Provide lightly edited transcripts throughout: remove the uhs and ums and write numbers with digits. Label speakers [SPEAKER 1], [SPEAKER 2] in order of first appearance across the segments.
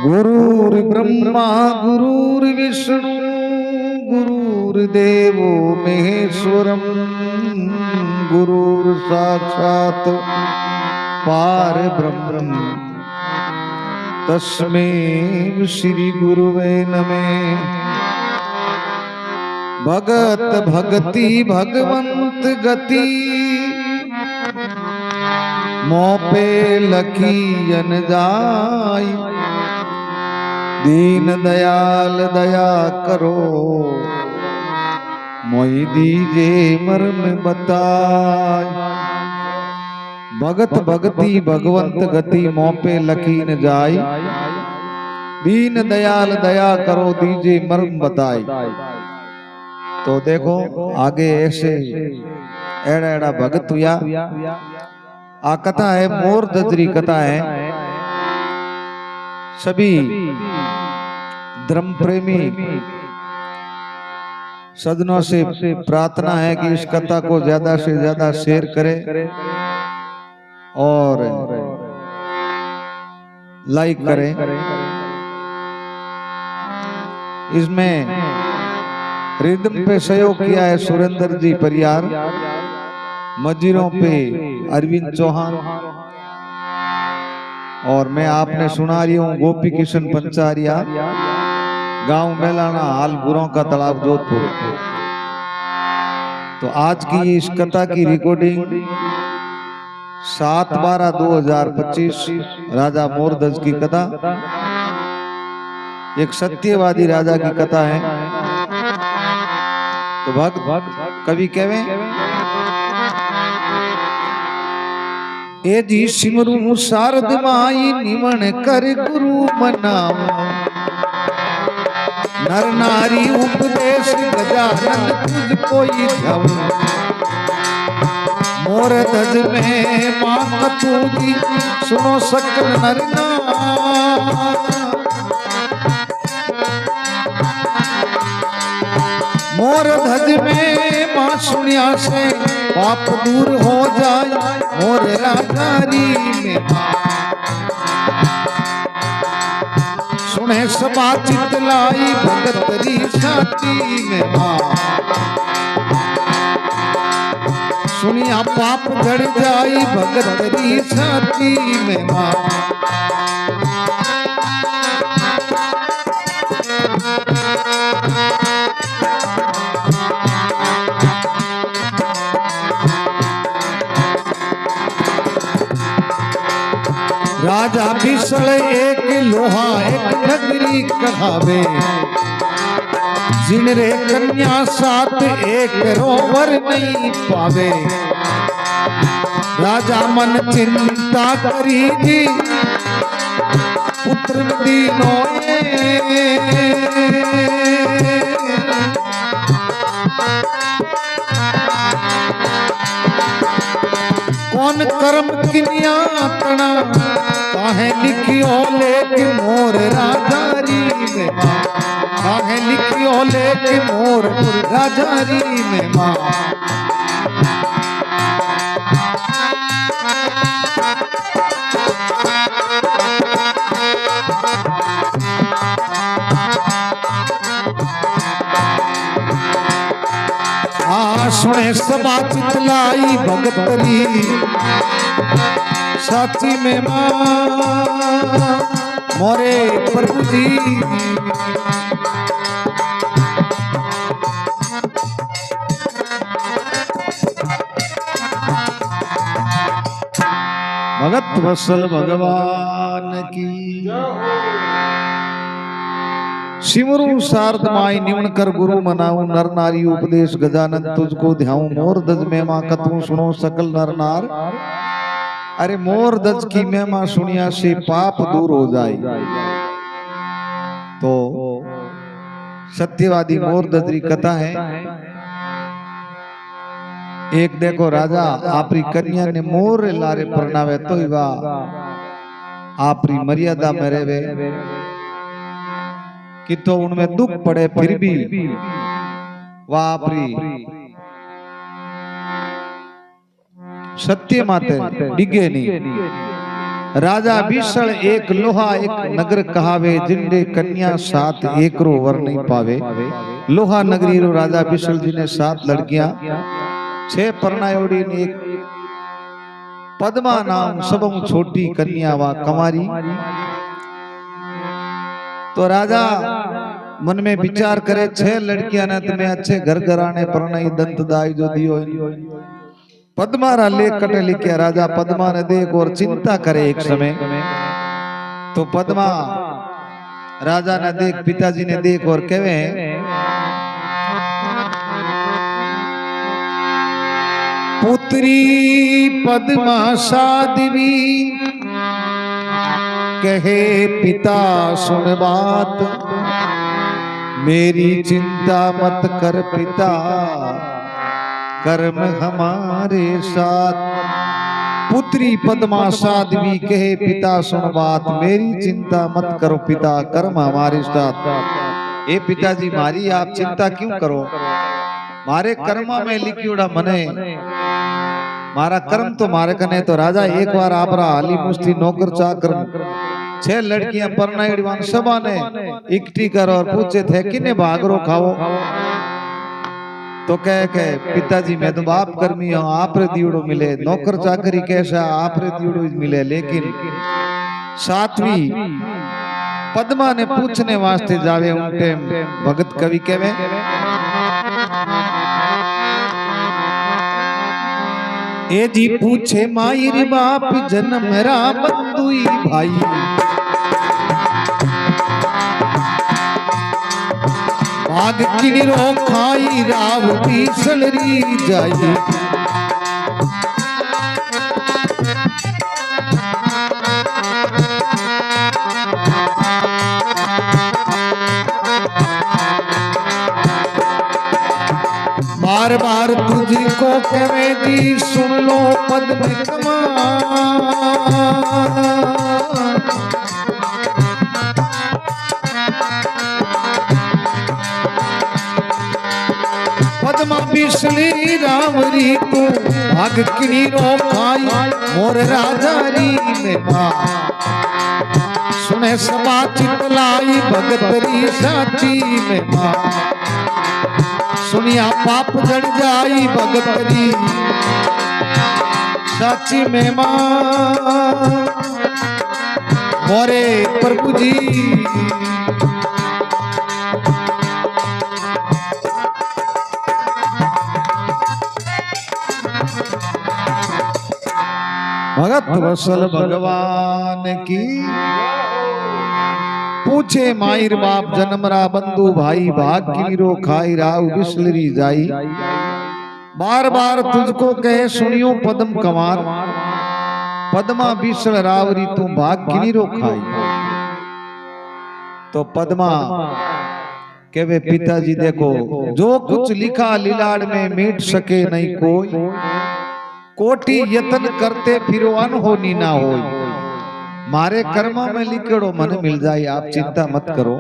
[SPEAKER 1] गुरुर्ब्रह्मा गुरुर्विष्णु गुरुर्देवो महेश्वरम गुरुर्साक्षात् परब्रह्म तस्मै श्री गुरुवे नमः। भगत भगति भगवंत गति मोह पे लखी अन जाय। दीन दयाल दया करो मोहि दीजे मर्म बताय। भगत भगति भगवंत गति मोह पे लखी न जाय। दीन दयाल दया करो दीजे मर्म बताय। तो देखो आगे ऐसे एड़ा एड़ा भगत हुआ। आ कथा है मोर दजरी कथा है। सभी धर्म प्रेमी सज्जनों से प्रार्थना है कि इस कथा को ज्यादा से ज्यादा शेयर करें और लाइक करें। इसमें रिदम पे सहयोग किया है सुरेंद्र जी परियार, मजीरों पे अरविंद चौहान और मैं आपने सुना रही हूँ गोपी किशन पंचारिया, गांव मेलाना, हाल गुरों का तालाब जोधपुर। तो आज की इस कथा की रिकॉर्डिंग 7/12/2025 राजा मोरध्वज की कथा, एक सत्यवादी राजा की कथा है। तो भक्त कवि कहवे ए जी सिमरू शारद माई निमन कर गुरु मनाम। नर नारी उपदेश गजानन तुझ कोई ध्यान। मोरध्वज में मां कतूगी सुनो सकल नर नार। मोरध्वज में मां सुनिया से पाप दूर हो जाए। मोर राजारी में सुने सबा चितलाई भगतरी छाती में मां। सुनिया पाप झड़ जाई भगतरी छाती में मां। राजा बिसल एक लोहा एक नगरी कहावे। जिन रे कन्या साथ एक रोवर नहीं पावे। राजा मन चिंता करी जी पुत्र दीनो कौन कर्म किनिया तना काहे लिखियो लेकिन मोर राजारी में। काहे लिखियो लेकिन मोर राजारी में मां। सुने सबा चितलाई भगतरी साथी में मां। मोरे प्रभु जी भगत वत्सल भगवान की। सिमरू शारद माई निमन कर गुरु मनाऊ। नर नारी उपदेश गजानन तुझको ध्याऊं। मोरध्वज में मां कथू सुनो सकल नर नार। अरे मोरध्वज की महिमा सुनिया से पाप दूर हो जाए। तो सत्यवादी मोरध्वज की कथा है। एक देखो राजा आपरी कन्या ने मोर लारे परनावे तो इवा आपरी मर्यादा में रहे कि तो उनमें दुख पड़े फिर भी वापरी सत्य माते डिगे नहीं। राजा विशल एक लोहा एक नगर कहावे, जिंदे कन्या सात एकरो वर नहीं पावे। लोहा नगरी रो राजा विशल जी ने 7 लड़कियां 6 परनायोड़ी ने एक पद्मा नाम सबम छोटी कन्या वा कमारी। तो राजा मन में विचार करे 6 लड़कियां ने तुम्हें अच्छे घर घराने परनाई दंत दाई जो दियो। पद्मा रा लेख कटे लिखे राजा पद्मा ने देख और चिंता करे एक समय। तो पद्मा राजा ने देख पिताजी ने देख और कहे पुत्री पद्मा साध्वी कहे पिता सुन बात, मेरी चिंता मत कर पिता कर्म हमारे साथ। पुत्री पद्मा साध्वी कहे पिता सुन बात, मेरी चिंता मत करो पिता कर्म हमारे साथ। ए पिताजी मारी आप चिंता क्यों करो, मारे कर्मा में लिखियोड़ा मने मारा कर्म तो मारे कने। तो राजा एक बार आपरा हाली मुस्ती नौकर चाकर 6 लड़कियां परनाईवान सभा ने इकट्ठी कर और पूछे थे किने भागरो खाओ। तो कह पिताजी मैं तो बाप कर्मी हूं, आप रे दियोड़ो मिले, नौकर चाकरी कैसा आप रे दियोड़ो मिले। लेकिन 7वीं पद्मा ने पूछने वास्ते जावे उनटे भगत कवि कहवे ए जी पूछे माई बाप जन्म मेरा बंधुई भाई, भाग किनिरो खाई राव बीसलरी जाई। बार बार तुझको कहे जी सुन लो पद में कमा, पद्मा बिसली रावरी को भाग किनीरो खाई मोर राजारी में मां। सुने समा चितलाई भगतरी साची में मां, सुनिया पाप जड़ जाई भगतरी साची में मां। मोरे प्रभु जी भगत वसल भगवान की पूछे मायर बाप जन्मरा बंधु भाई, भाग गिरो खाई राव बिसलरी जाई। बार बार तुझको कहे सुनियो पद्म कमार, पद्मा बिसल रावरी तू भाग गिरो खाई। तो पद्मा कहे पिताजी देखो जो कुछ लिखा लीलाड़ में मिट सके नहीं कोई, कोटि यत्न करते फिरो अनहोनी ना होई। मारे कर्मा में लिखेड़ो मन मिल जाए, आप चिंता मत करो।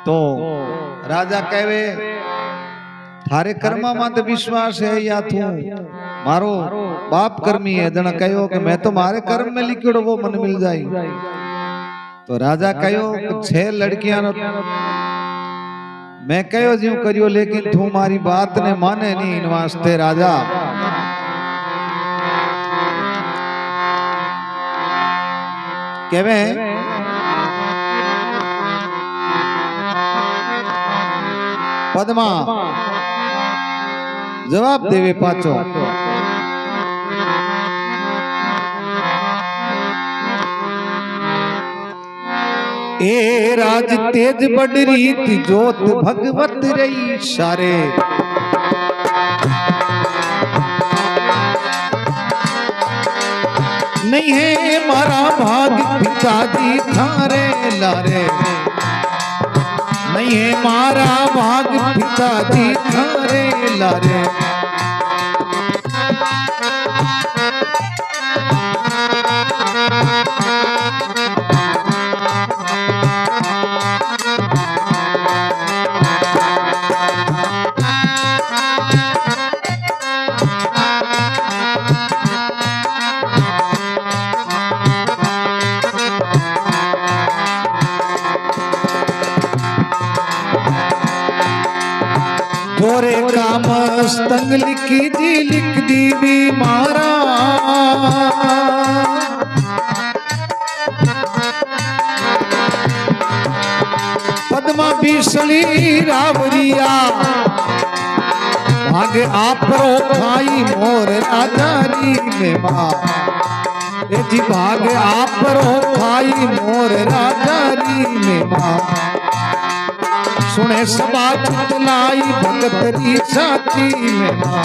[SPEAKER 1] तो राजा कहे थारे कर्मा में तो विश्वास है या तू मारो बाप कर्मी है। जन कहो कि मैं तो मारे कर्म में लिखेड़ो वो मन मिल जाए। तो राजा कहो 6 लड़कियां मैं कहो ज्यों करियो, लेकिन तू मारी बात ने माने नहीं। इन वास्ते राजा कहवे पद्मा जवाब देवे पाचो ए राज तेज बड़ रीत जोत भगवत रही सारे, नहीं है मारा भाग पिताजी थारे लारे, नहीं है मारा भाग पिताजी थारे लारे। जोरे काम स्तंग लिखी जी लिख दी भी मारा पद्मा बीसली रावरिया भाग आप रो खाई मोर राजारी में मां जी भाग आप रो खाई मोर राजारी में मां सुने सबा चितलाई भगतरी साची में मां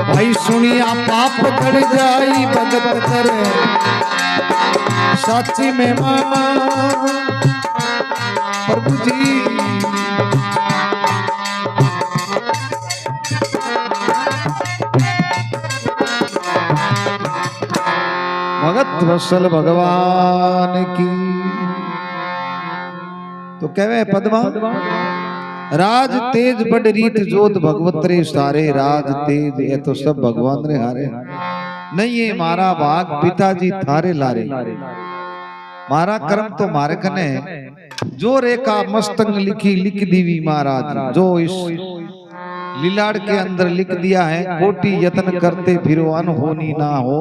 [SPEAKER 1] भाई सुनिया पाप कर जाई भगत कर साची में मां प्रभु जी भगत वत्सल भगवान की। तो कहवे पद्मा राज तेज बड़ रीत जोत भगवत रे सारे राज तेज ये तो सब भगवान रे हारे नहीं ये मारा भाग पिताजी थारे लारे मारा कर्म तो मारे कने जो रेखा मस्तंग लिखी लिख दीवी महाराज जो इस लीलाड़ के अंदर लिख दिया है कोटि यत्न करते फिर अनहोनी ना हो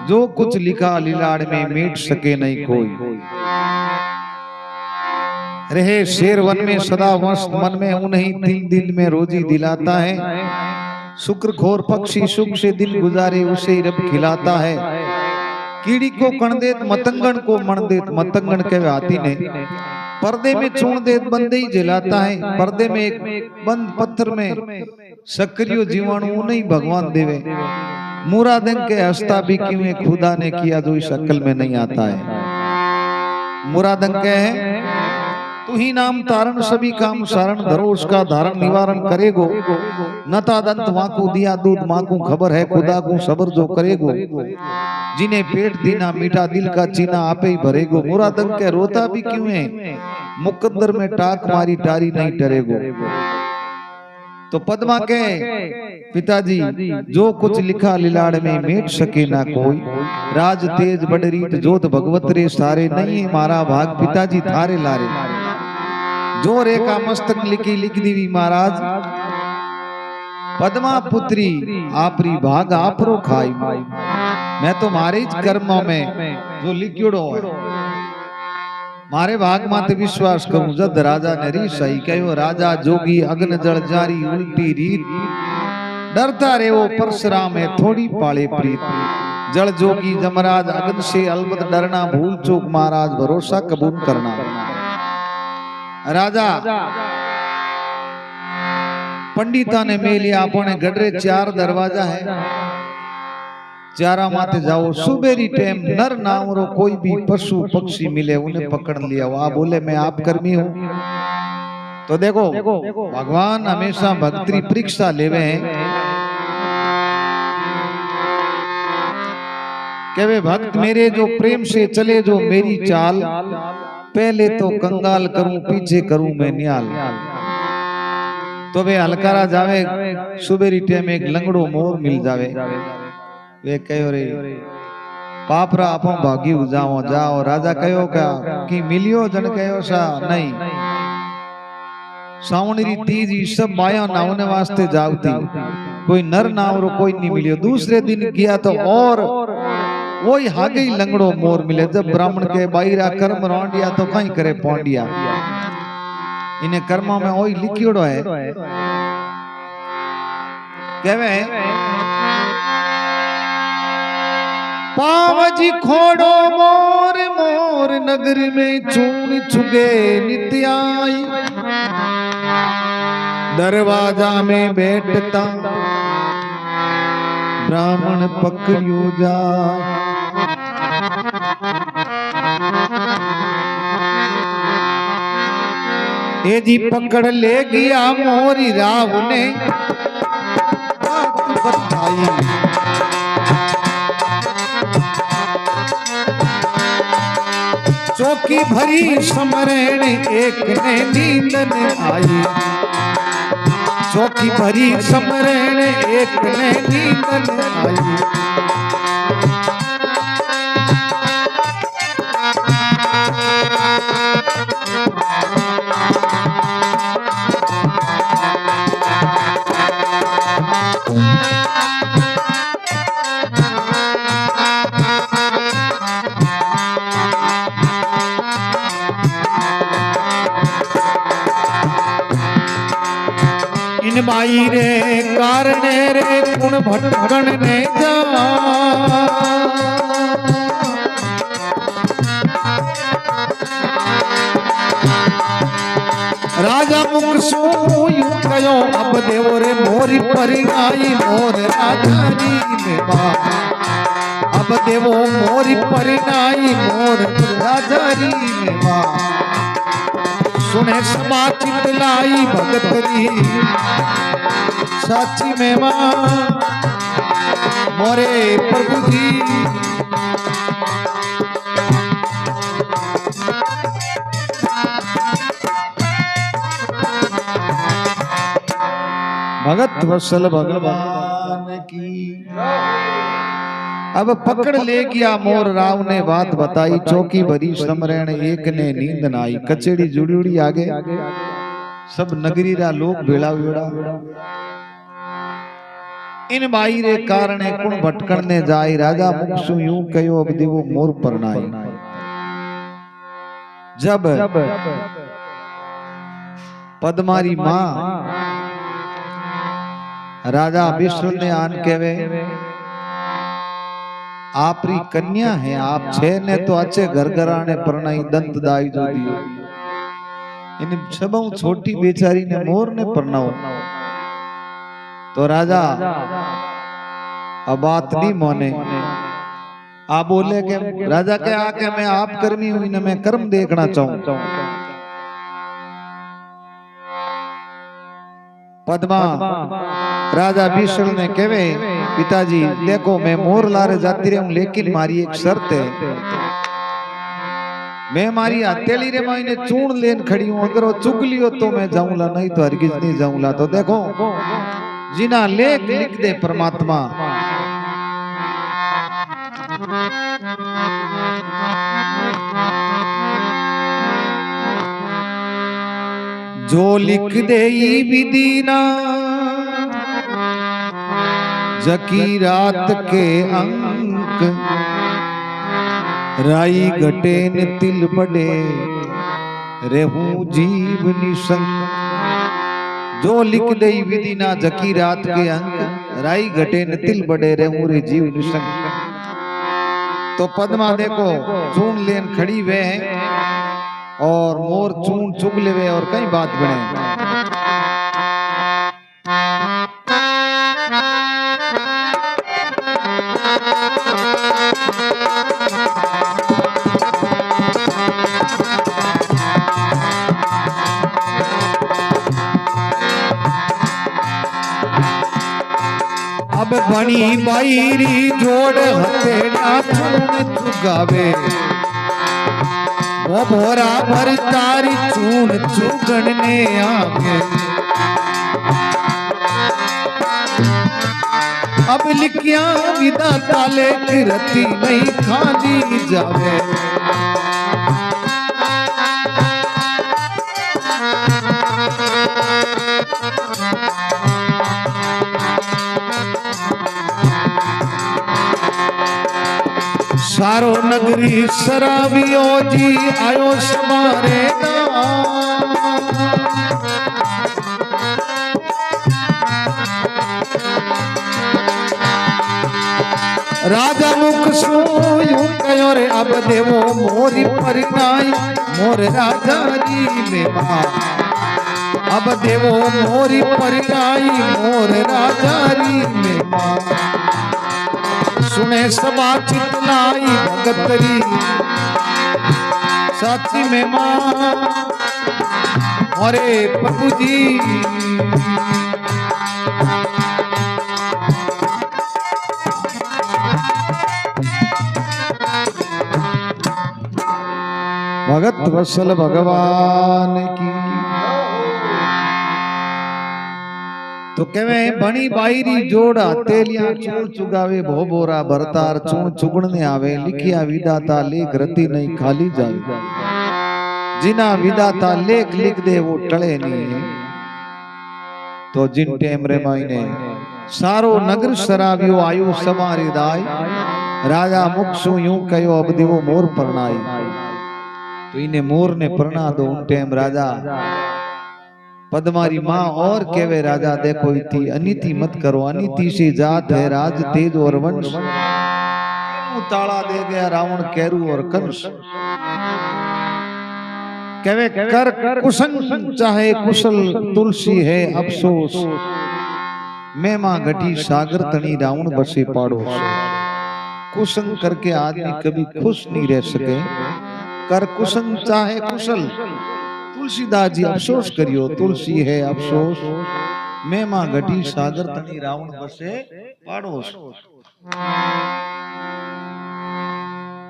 [SPEAKER 1] जो कुछ लिखा लीलाड़ में मिट सके नहीं कोई रहे शेर वन में सदा मस्त मन में उन्हीं तिल दिल में रोजी दिलाता है शुक्र खोर पक्षी सुख से दिन गुजारे उसे रब खिलाता है कीड़ी को कण देत मतंगन को मण देत मतंगन के हाथी ने पर्दे में चूण देत बंदे ही जलाता है पर्दे में एक बंद पत्थर में सक्रिय जीवाणु नहीं भगवान देवे मुरादंग के हस्ता भी क्यों खुदा ने किया जो इस अक्ल में नहीं आता है मुरादंग के है तू ही नाम तारण सभी काम सारण धरो उसका धारण निवारण करेगो नता दंत वाकू दिया दूध माकू खबर है खुदा को सबर जो करेगो जिन्हें पेट दीना मीठा दिल का चीना आपे ही भरेगो मुरादंग के रोता भी क्यों है मुकद्दर में टाक मारी टारी नहीं टरेगो। तो पद्मा के पिताजी जो कुछ लिखा लीलाड़ में मेट सके ना कोई राज तेज बड़ रीत जोत भगवत रे सारे नहीं मारा भाग पिताजी थारे लारे जो रेखा मस्तक लिखी लिख दीवी महाराज पद्मा पुत्री आपरी भाग आपरो खाई मैं तो मारे कर्मों में जो लिखियोड़ो मारे भाग माते विश्वास करूं जद राजा ने री सही कहो राजा जोगी अग्न जल जारी उल्टी रीत डरता रे वो परशुराम है थोड़ी पाले प्रीत जल जोगी जमराज अग्न से अलबत डरना भूल चूक महाराज भरोसा कबूल करना राजा पंडिता ने मेलिया अपने गडरे 4 दरवाजा है चारा माते जाओ सुबेरी टाइम नर नावरो कोई भी पशु पक्षी मिले उन्हें पकड़ लिया वह बोले मैं आप कर्मी हूं तो देखो भगवान हमेशा भक्ति परीक्षा लेवे हैं कि वे भक्त मेरे जो प्रेम से चले जो मेरी चाल पहले तो कंगाल करूं पीछे करूं मैं न्याल तो वे हलकारा जावे सुबेरी टाइम एक लंगड़ो मोर मिल जावे वे कहो रे पापरा आप भागी जाओ जाओ राजा कहो क्या कि मिलियो जन कहो सा नहीं सावणी तीज सब माया नावने वास्ते जावती कोई नर नावरो कोई नहीं मिलियो दूसरे दिन किया तो और वही हागे ही लंगड़ो मोर मिले जब ब्राह्मण के बाईरा कर्म रौंडिया तो कहीं करे पौंडिया इन्हें कर्मों में वही लिखियोड़ो है कहवे पावजी खोड़ो मोर मोर नगर में चून चुगे नित्याई दरवाजा में बैठता ब्राह्मण पकड़ियो जा ये जी पकड़ ले गया मोरी राव ने बात बताई चौकी भरी समरण एक ने नींद न आई चौकी भरी समरण एक ने नींद न आई इन माई रे कारणे रे कुण भटकण ने जा राजा मुख सो यूं कयो अब देवो रे मोरी परिणाई मोर राजा री में बाप अब देवो मोरी परिणाई मोर राजा री में बाप सुने समा चितलाई भगत री साची में मां मोरे प्रभु जी भगत वत्सल भगवान की। अब पकड़ ले गया मोर राव ने बात बताई चौकी भरी समरण एक ने नींद न आई कचेड़ी जुड़ी आगे सब नगरी रा लोग भेड़ा भेड़ा इन बाई रे कारणे कुण भटकण ने जाय राजा मुख यूं कयो अब देवो मोर परनाई जब पद्मारी मां राजा विष्णु ने आन केवे आपरी कन्या है आप छे ने तो अच्छे घर घराने परनाई दंत दाई जो दियो इन सबों छोटी बेचारी ने मोर ने परनाओ तो राजा अब बात नहीं मोने आ बोले के राजा के आके मैं आप कर्मी हुई न मैं कर्म देखना चाहूं पद्मा राजा विष्णु ने कहे पिताजी देखो मैं मोर लारे जाती रहूं लेकिन मारी एक शर्त है मैं मारी हथेली रे मायने चूर्ण लेन खड़ी हूं अगर वो चुग लियो तो मैं जाऊंगा नहीं तो हरगिज नहीं जाऊंगा तो देखो जिना लेख लिख दे परमात्मा जो लिख दे विधि ना जकी रात के अंक राई घटे न तिल बड़े रहूं जीव निसंग जो लिख दे विधि ना जकी रात के अंक राई घटे न तिल बड़े रहूं रे जीव निसंग तो पद्मा देखो चून लेन खड़ी वे और मोर चून चुग लेवे और कई बात बने अब बनी बाईरी जोड़ हथेड़ा चून चुगावे वो भोरा भर तारी चून चुगने आगे अब लिखिया विदा ताले रती नहीं खाली जावे सारो नगरी शराबियो जी आयो समारे राजा मुख सो यूं कयो रे अब देवो मोरी परिणाई मोर राजा जी में मां अब देवो मोरी परिणाई मोर राजा जी में मां सुने सभा चितलाई भगतरी साची में मां अरे प्रभु जी भगत वत्सल भगवान की। तो कहे बणी बाईरी जोड़ हथेलियां चूण चुगावे भो बोरा भरतार चूण चुगणने आवे लिखिया विदाता लेख रति नहीं खाली जावे जिना विदाता लेख लिख दे वो टले नहीं तो जिन टेम रे मायने सारो नगर शराबियो आयो समारी दाय राजा मुख सु यूं कयो अब देवो मोर परनाई तो इने मोर ने परना दो उन टेम राजा पद्मारी माँ और केवे राजा देखो इति अनिति मत करो, अनिति से जात है राज तेज और वंश। ताला दे गया रावण केरू और कंस। केवे कर कुशन चाहे कुशल, तुलसी है अफसोस। मैं मां घटी सागर तनी रावण बसे पाड़ोस। कुशन करके आदमी कभी खुश नहीं रह सके। कर कुशन चाहे कुशल, तुलसीदास जी अफसोस करियो, तुलसी है अफसोस। मैं मां घटी सागर तनी रावण बसे पाड़ोस।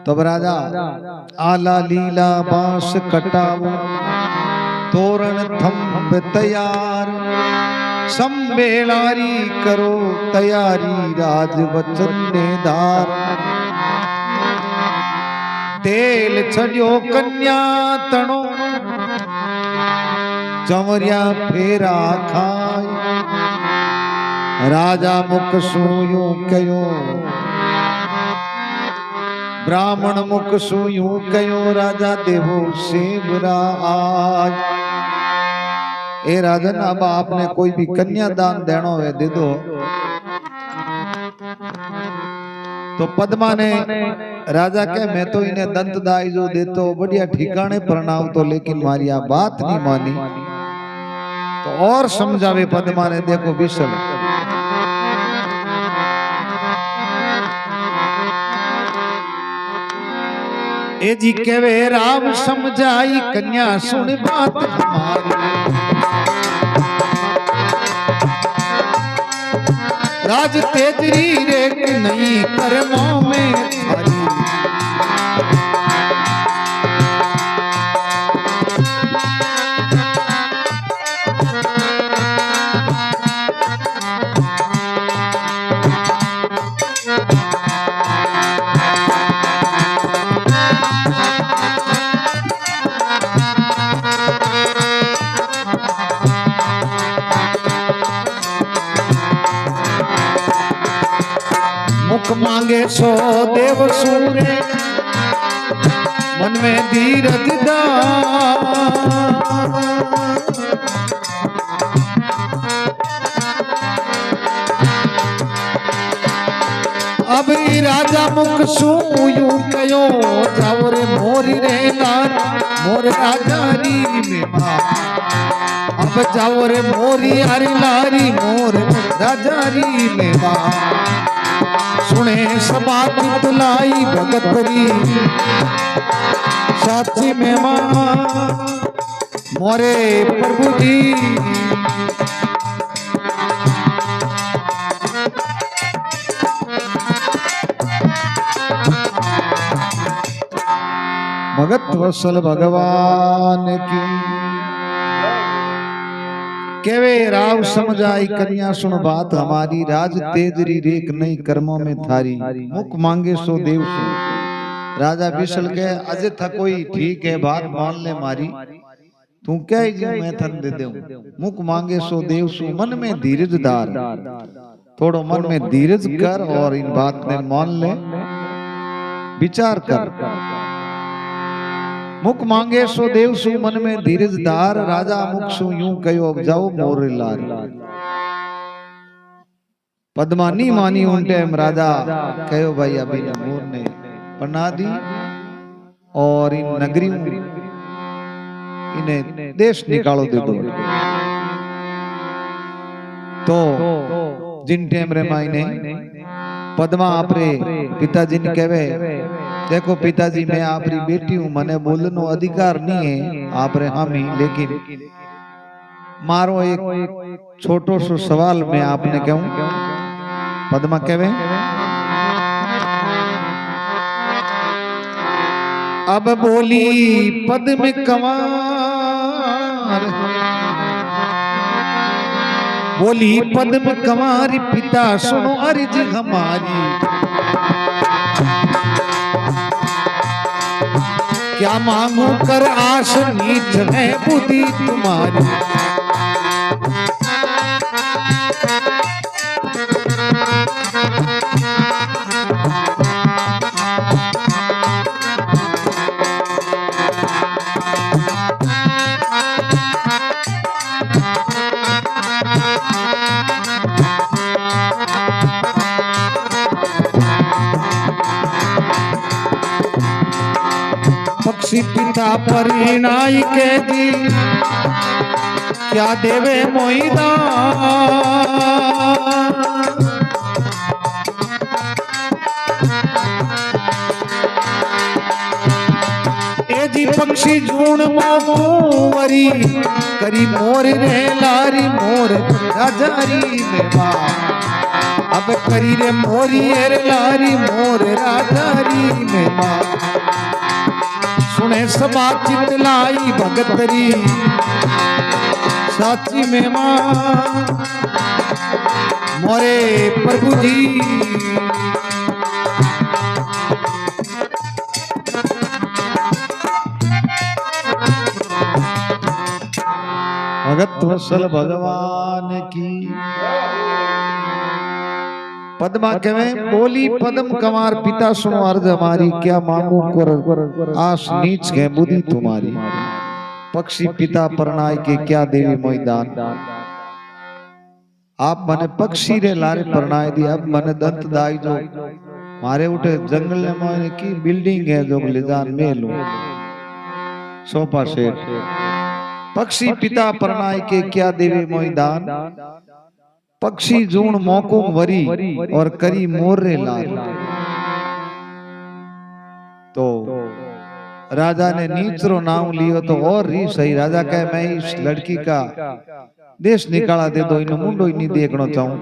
[SPEAKER 1] तब राजा आला लीला बांस कटावो, तोरण थंब तैयार। संबेलारी करो तैयारी, राज वचन ने धार। तेल छड़ियो कन्या तणो, चवरिया फेरा खाय। राजा मुख सूयो कयो, ब्राह्मण मुख सूयो कयो। राजा देवो सेवरा आज। ए राजन, अब आपने कोई भी कन्या दान देनो है दे दो। तो पद्मा ने राजा के मैं तो इन्हें दंत दाई जो देतो बढ़िया ठिकाने प्रणाम तो, लेकिन मारी आ बात नहीं मानी। तो और समझावे पद्मा ने, देखो विशल ए जी केवे राम समझाई, कन्या सुन बात हमारी। राज तेजरी रेख नहीं कर्मों में थारी। मुख मांगे सो देव सूरे, मन में धीरज अब राजा मुख सूयू कयो, जाओ रे मोरी रे लार मोर राजारी में मां। अब जाओ रे मोरी हरी लारी मोर राजारी में मां। सुने सभा की तुलाई भगतरी, साची में मां मोरे प्रभु जी। भगत वत्सल भगवान की। केवे राव समझाई, कन्या सुन बात हमारी। राज तेजरी रेख नहीं कर्मों में थारी। मुख मांगे सो देव सु। राजा विशल के अजय था कोई ठीक है, बात मान ले मारी। तू क्या ही जी मैं थन दे दूं। मुख मांगे सो देव सु, मन में धीरज धार। थोड़ो मन में धीरज कर और इन बात ने मान ले, विचार कर। मुख मांगे सो देव सु, मन में धीरज धार। राजा मुख सु यूं कयो, अब जाओ मोर लार। पद्मा नहीं मानी उन टाइम। राजा कहो भाई अभी मोर ने पना दी और इन नगरी इन्हें देश निकालो दे दो। तो जिन टाइम रे मायने पद्मा आपरे पिताजी ने कहे, देखो पिताजी मैं आपरी बेटी हूं, मने बोलनो अधिकार नहीं है आप रे हामी, लेकिन मारो एक छोटो सो सवाल मैं आपने कहूं। पद्मा कहे, अब बोली पद्म कंवर, बोली पद्म कंवर पिता सुनो अर्ज हमारी। क्या मांगू कर आस नीच है बुद्धि तुम्हारी। पिता परिणाई के दी क्या देवे मोईदान। पक्षी जूण मोरी करी मोर रे लारी मोर राजारी में मां। अब करी रे मोरी रे लारी मोर राजारी में मां। सुने सबा चितलाई भगतरी साची में मां। मोरे प्रभु जी भगत वत्सल भगवान की। पद्मा कहे बोली पद्म कमार पिता सुनो अर्ज हमारी क्या मांगू कर आस नीच है बुद्धि तुम्हारी। पक्षी पिता परनाय के क्या देवी मोईदान। आप मने पक्षी रे लारे परनाय दी अब मने दंत दाई जो मारे उठे जंगल ने मोने की बिल्डिंग है जो ले जान में लूं सोफा सेट। पक्षी पिता परनाय के क्या देवे मोईदान। पक्षी जूण मौको वरी और करी मोर रे लाल। तो राजा ने नीचरो नाम लियो तो और री सही। राजा कहे मैं इस लड़की का देश निकाला दे दो इन मुंडो ही नहीं देखना चाहूं।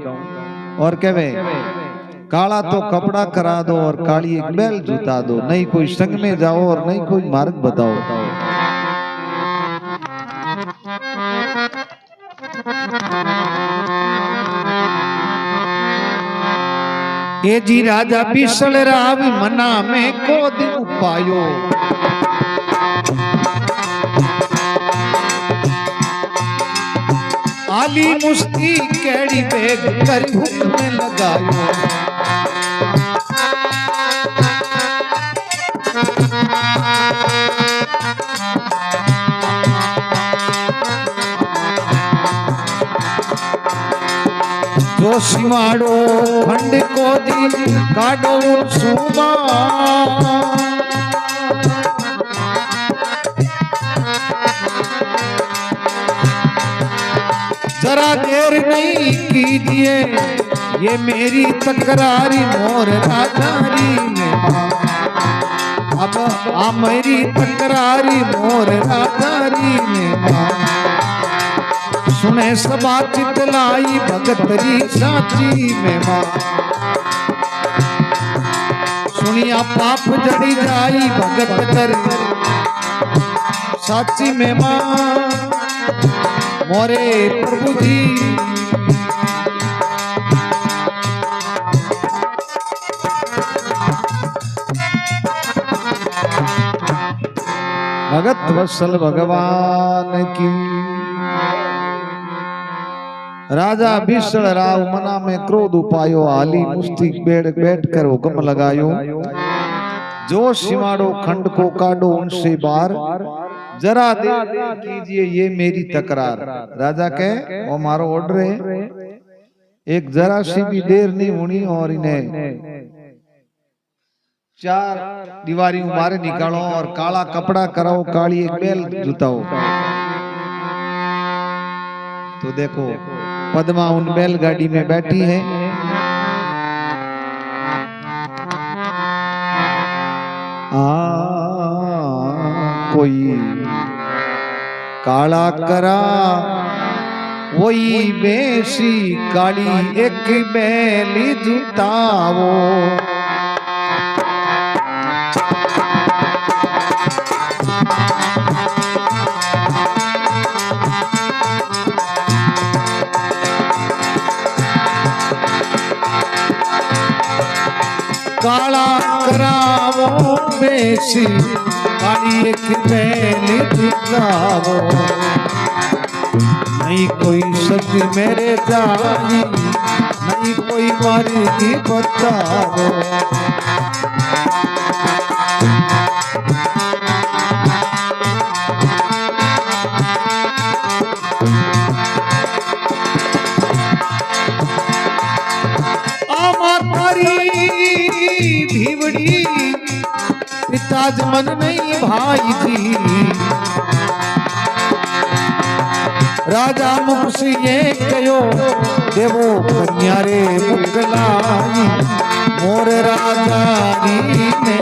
[SPEAKER 1] और कहे काला तो कपड़ा करा दो और काली एक बैल जुता दो। नहीं कोई संग में जाओ और नहीं कोई मार्ग बताओ। ये जी राजा बिसल राव मना में को दिन पायो। आली मुस्ती कैड़ी बेग कर हुक्म में लगायो। जो सिमाड़ो खंड को दी काडो सुबा। जरा देर नहीं कीजिए ये मेरी तकरारी मोर राजारी में मां। अब आ मेरी तकरारी मोर राजारी में मां। सुने सबा चितलाई भगतरी साची में मां। सुनिया पाप जड़ी जाई भगत कर साची में मां। मोरे प्रभु जी भगत वत्सल भगवान की। राजा बिसल राव मना में क्रोध उपायो। आली मुस्ती बैठ कर हुक्म लगायो। जो सिमाड़ो खंड को काटो उनसे बार। जरा देर कीजिए ये मेरी तकरार। राजा कहे वो मारो ऑर्डर है एक जरा सी भी देर नहीं होनी और इन्हें 4 दीवारी बाहर निकालो और काला कपड़ा कराओ काली एक बैल जुताओ। तो देखो पद्मा उन बैलगाड़ी में बैठी है। कोई काला करा वही बेसी काली एक बैली जुताओ। काला करावो बेसी काली एक बैली जुताओ। नहीं कोई शब्द मेरे जानी नहीं कोई मार्गी बताओ। आज मन नहीं भाई जी। राजा मुख से ये कहो देवो कन्या रे मुकलाई मोर राजा री ने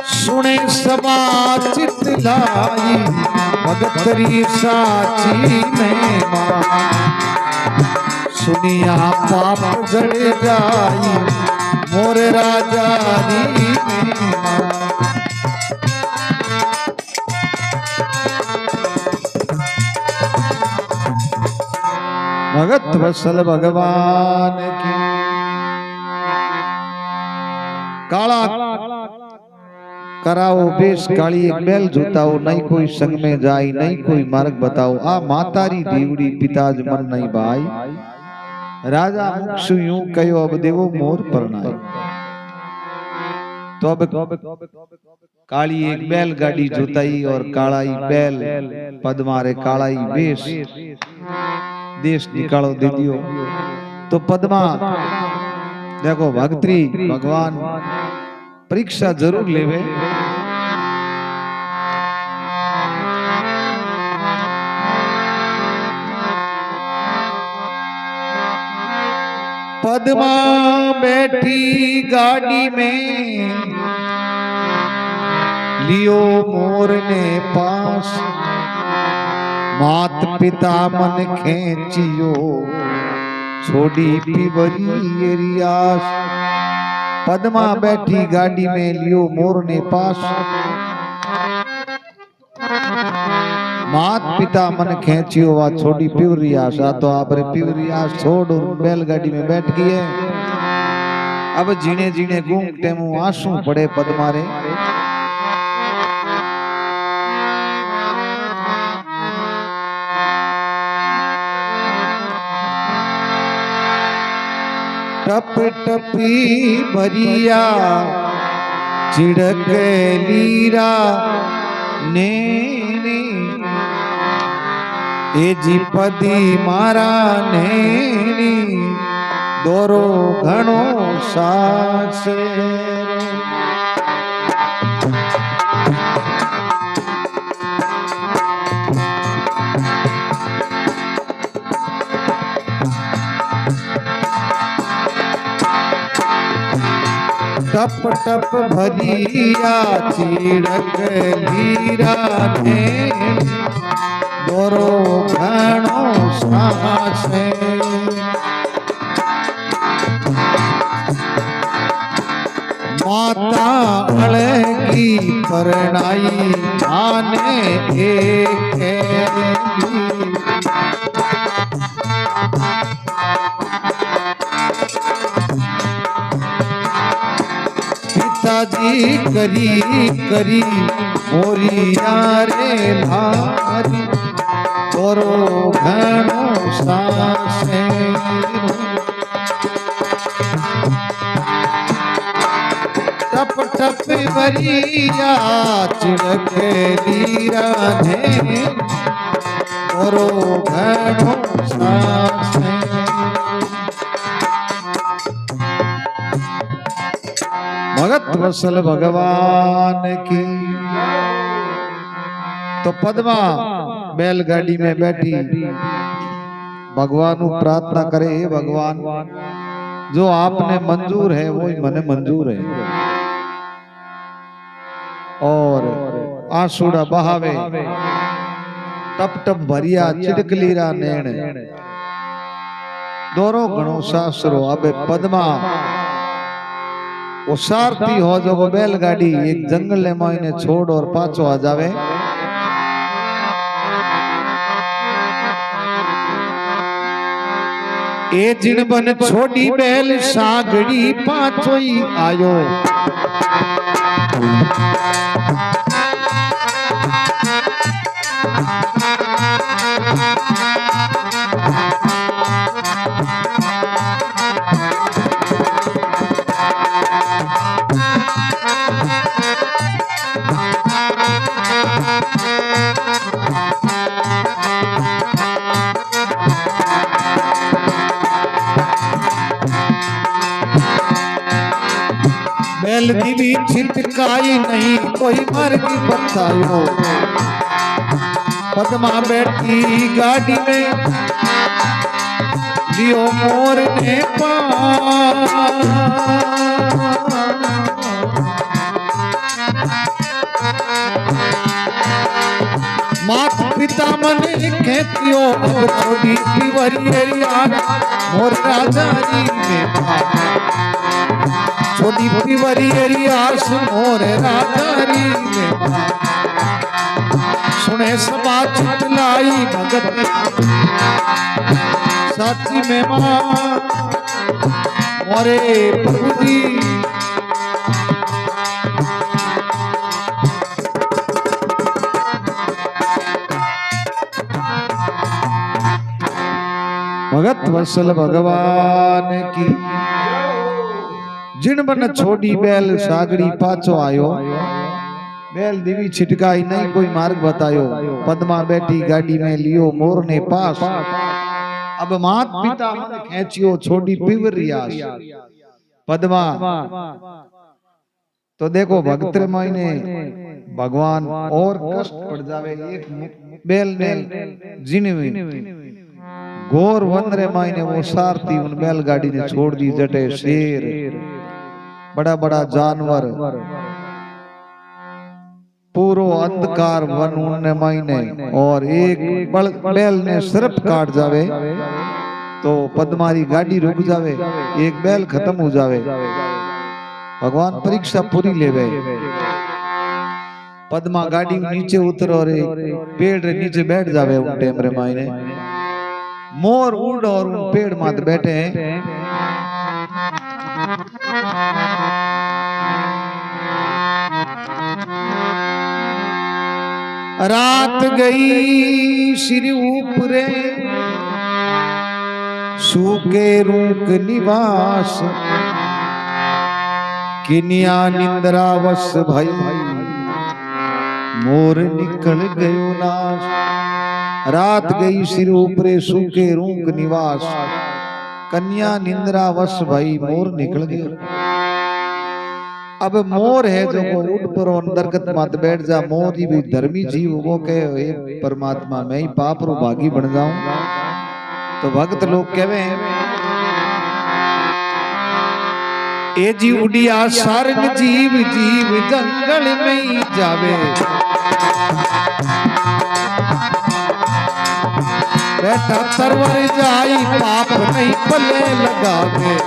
[SPEAKER 1] सुने समा चित लाई भगतरी साची में सुनिया पाप जड़ जाई मोर राजा री में भगत वत्सल भगवान की। काला कराओ बेश काली एक बैल जोताओ नहीं कोई संग में जाई नहीं कोई मार्ग बताओ आ मातारी देवड़ी पिताज मन नहीं भाई राजा मुक्ष यूं कहो अब देवो मोर परनाई। तो अब काली एक बैल गाड़ी जोताई और कालाई बैल पद्मारे कालाई बेश देश निकालो दे दियो। तो पद्मा देखो भक्ति भगवान परीक्षा जरूर लेवे। पद्मा बैठी गाड़ी में लियो मोर ने पास मात पिता मन खेचियो छोड़ी पिवरी रियास। पद्मा बैठी गाड़ी में लियो मोर ने पास मात पिता मन खेचियो वा छोड़ी पिवरी आशा। तो आपरे पिवरी आश छोड़ बैलगाड़ी में बैठ गई है। अब जीने जीने घूमते मुँह आंसू पड़े पद्मारे। टप टपी भरिया चिड़क लीरा ने ए जी पदी मारा ने दोरो घणो सास। टप टप भरिया चिड़क लीरा ने दोरो घणो सास। माता अड़गी परनाई आने एक पिताजी करी करी मोरिया रे भारी दोरो घणो सास। टप टप भरिया चिड़क लीरा ने दोरो घणो सास। भगत वत्सल भगवान की। तो पद्मा बैलगाड़ी में बैठी भगवान को प्रार्थना करे, हे भगवान जो आपने मंजूर है वो ही मने मंजूर है। और आंसुड़ा बहावे टप टप भरिया चिड़कलीरा नैण दोरो घणो सासरो। अबे पद्मा वो सारथी हो जो बैलगाड़ी एक जंगल में इन्हें छोड़ और पाछो आ जावे। ए जिन बन छोड़ी बैल सागड़ी पाछो ही आयो। बैल दीवी छिटकाई नहीं कोई मार्ग बतायो पद्मा बैठी गाड़ी में लियो मोर ने मात पिता मन खेतियो छोड़ी पिवरी मोर राजा जी में छोटी पिवरी आस मोर राजा जी में सुने सभा चितलाई भगत साची में मां मोरे प्रभु जी भगत वत्सल भगवान की जिन बन छोड़ी बैल सागरी पाछो आयो बैल दीवी छिटकाई नहीं कोई मार्ग बतायो पद्मा बैठी गाड़ी में लियो मोर ने पास अब मात पिता मन खेचियो छोड़ी पिवरियास पद्मा तो देखो भक्त मायने भगवान और कष्ट पड़ जावे एक बैल ने जिनवी घोर वंदरे मायने वो सारथी उन बैलगाड़ी ने छोड़ दी जटे शेर बड़ा बड़ा जानवर पूरो अंधकार वन उनने मायने और एक बैल ने सिर्फ काट जावे तो पद्मारी गाड़ी रुक जावे एक बैल खत्म हो जावे भगवान परीक्षा पूरी लेवे पद्मा गाड़ी नीचे उतर और पेड़ रे नीचे बैठ जावे उन टेम रे मायने मोर उड़ और उन पेड़ मात बैठे हैं रात गई सिर ऊपरे सूके रूक निवास किनिया निंद्रावश भाई मोर निकल गयो नाश रात गई सिर ऊपरे सूखे रूक निवास कन्या निंद्रावश भाई मोर निकल गया अब मोर है जो को उठ पर अंतर्गत मत बैठ जा मोर ही भी धर्मी जीव वो कहे परमात्मा मैं ही पाप रो भागी बन जाऊं तो भक्त लोग कहवे ए जी उड़िया सारंग जीव जीव जंगल में ही जावे बैठा तरवर जाई पाप नहीं पले लगावे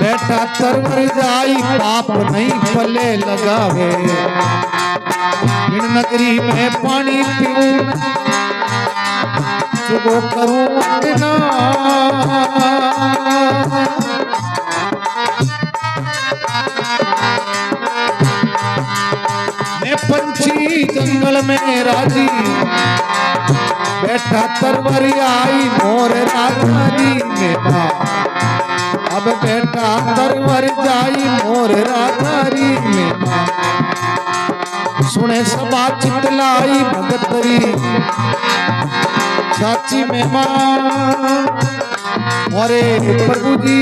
[SPEAKER 1] बैठा तरवर जाई पाप नहीं पले लगावे इन नगरी में पानी पीऊं चुगो करूं अपना मैं पंछी जंगल में राजी बैठा तरवरी आई मोर राजारी मेरा अब बैठा तरवर जाई मोर राजारी मेरा सुने सबा चितलाई भगतरी साची में मां मोरे प्रभु जी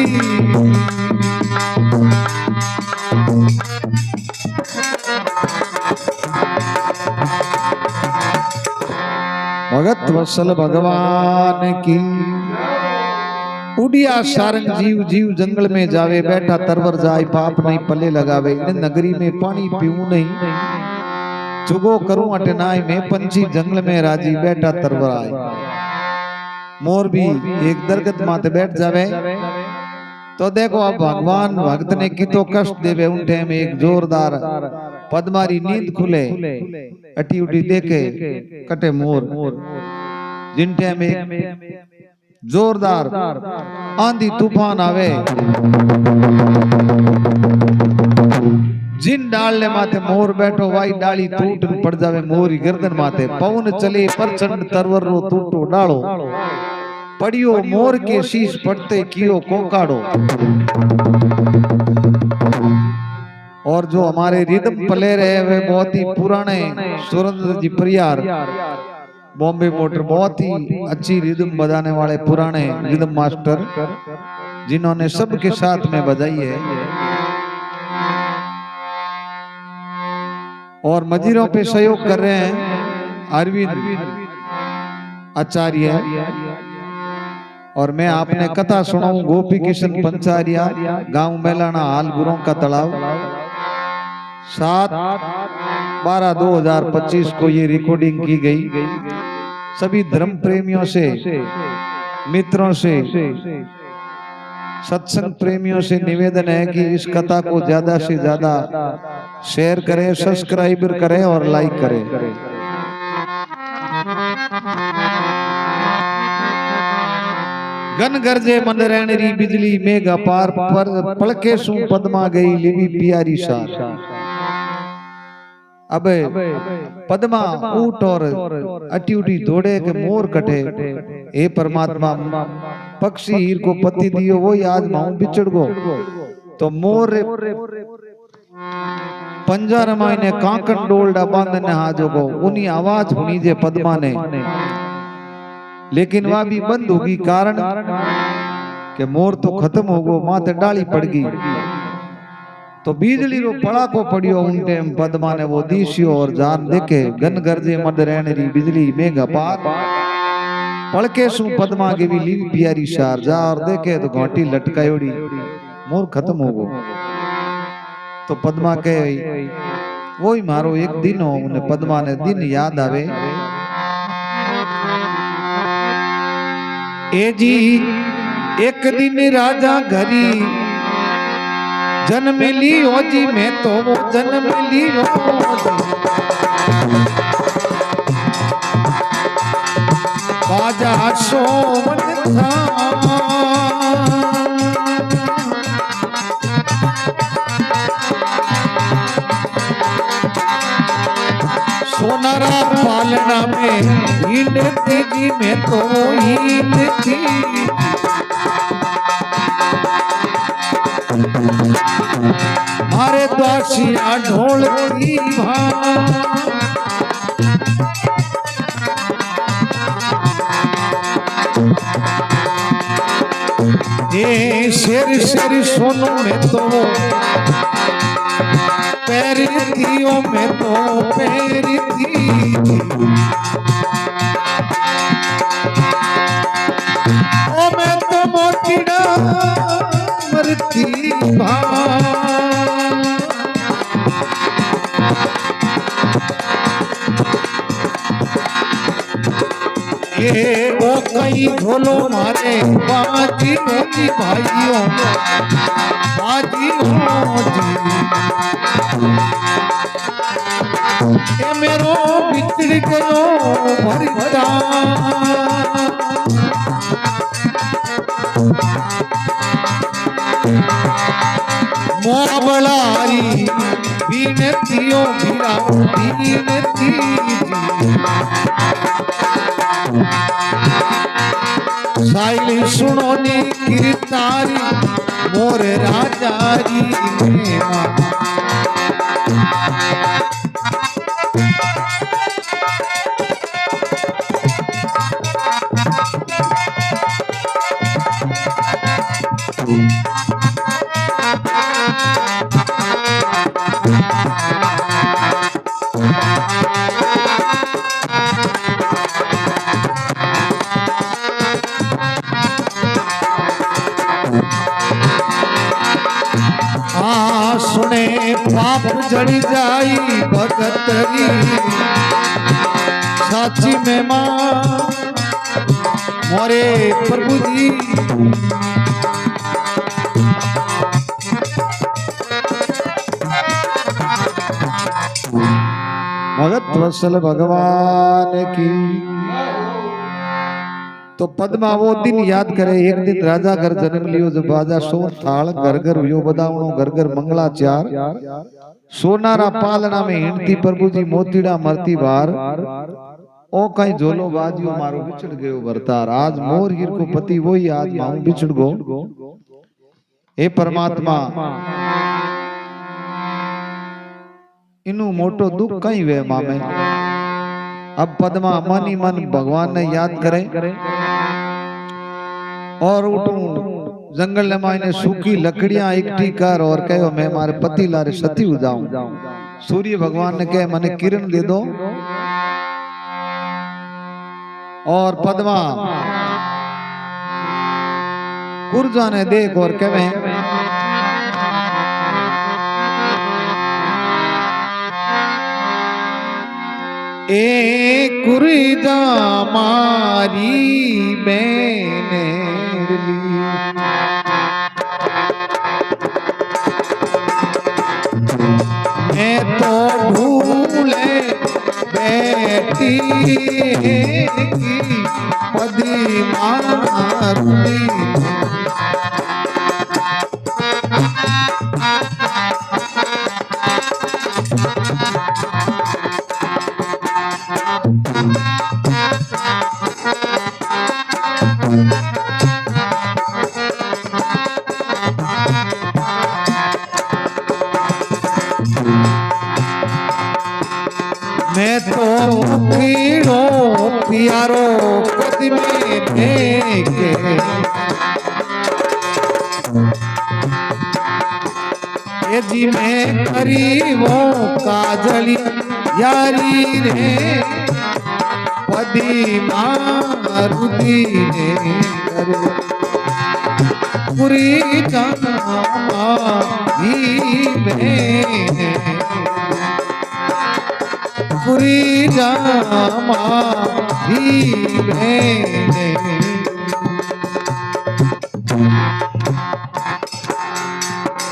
[SPEAKER 1] भगत वत्सल भगवान की उड़िया सारंग जीव जीव जंगल में जावे बैठा तरवर जाए पाप नहीं पले लगावे इन नगरी में पानी पीऊं नहीं चुगो करूं अटनाई में पंछी जंगल में राजी बैठा तरवर आए मोर भी एक दरगत माते बैठ जावे तो देखो अब भगवान भक्त ने की तो कष्ट देवे उठे में एक जोरदार पद्मारी नींद खुले अटी उटी देखे कटे मोर जिन टाइम में जोरदार आंधी तूफान आवे जिन डालने माथे मोर बैठो वाई डाली टूट पड़ जावे मोरी गर्दन माथे पवन चले प्रचंड तरवर रो टूटो डालो पड़ियो मोर के शीश पड़ते कियो कोकाड़ो और जो हमारे रिदम प्ले रहे वे बहुत ही पुराने सुरेंद्र जी परियार बॉम्बे मोटर, बहुत ही अच्छी रिदम बजाने वाले पुराने रिदम मास्टर, जिन्होंने सबके साथ में बजाई है। और मजीरों पे सहयोग कर रहे हैं अरविंद आचार्य। और मैं आपने कथा सुनाऊं गोपी किशन पंचारिया, गांव मेलाना, हाल गुरों का तालाब। 7/12/2025 को ये रिकॉर्डिंग की गई। सभी धर्म प्रेमियों से, मित्रों से, सत्संग प्रेमियों से निवेदन है कि इस कथा को ज्यादा से ज्यादा शेयर करें, सब्सक्राइब करें और लाइक करें। गन गरजे मंदरैणरी बिजली मेघ अपार, पर पलके सू पद्मा गई लिवी प्यारी सार। अब पद्मा ऊट और अटी उटी दौड़े के मोर कटे, हे परमात्मा पक्षी हीर को पति दियो वो आज माऊ बिछड़ गो। तो मोर पंजर मायने कांकन डोलडा बांधने हाजो गो, उन्हीं आवाज हुनी जे पद्मा ने, लेकिन वह भी बंद होगी कारण कि मोर तो खत्म हो गो, माथे डाली पड़ गई। तो बिजली रो पड़ा को पड़ियो उन टाइम पद्मा ने वो दीसियो और जान देखे गन गरजे मद रहने बिजली मेघ अपार, पड़के सू पद्मा के भी लीवी प्यारी शार। जा और देखे तो घाटी लटकायोड़ी, मोर खत्म हो गो। तो पद्मा के वो ही मारो एक दिन हो, उन्हें पद्मा ने दिन याद आवे। ए जी एक दिन राजा घरी जन्म लियो जी, मैं तो वो जन्म लियो बाजा सोमन था। सोनारा पालना में हीन जी, मैं तो हीन थी। मारे द्वासिया ढोलती ये शेर शेर सोनो में तो पैर दियो में तो पैर दी। ओ मैं तो मोतीड़ा मरती ये वो कई ढोलो मारे बाजी होती भाइयों, बाजी होती ये मेरो बिछड़ गयो भरता। मोबलारी बीनतियों बिरा बीनती साइल सुनो नी गिरतारी मोर राजारी सुने पाप जड़ी जाई भगतरी साची में मां मोरे प्रभु जी। भगत वत्सल भगवान की। तो पद्मा वो दिन याद करे, एक दिन राजा घर जन्म लियो जब बाजा सोन थाल घर घर हुयो बदावणो घर घर मंगलाचार। सोनारा पालना में हिंडती प्रभु जी मोतीड़ा मरती बार। ओ कहीं झोलो बाजियो मारो बिछड़ गयो भरतार। आज मोर हीर को पति वही आज माऊ बिछड़ गो। हे परमात्मा इनु मोटो दुख कहीं वे मामे। अब पद्मा मन ही मन भगवान ने याद करे और उठूं जंगल में मायने सूखी लकड़ियां इकट्ठी कर और कहो मैं मारे पति लारे सती हो जाऊं। सूर्य भगवान ने कहे मने किरण दे दो और पद्मा कुर्जा ने देख और कहे ए कुर्जा मारी मैंने ली मैं तो भूले बैठी की पदी मारूंगी। मैं तो कीड़ो प्यारो पद में देखे ये जी मैं करीबो काजली यारी रे पदी मारुति रे पूरी जाना ही में पूरी जामा ही मैंने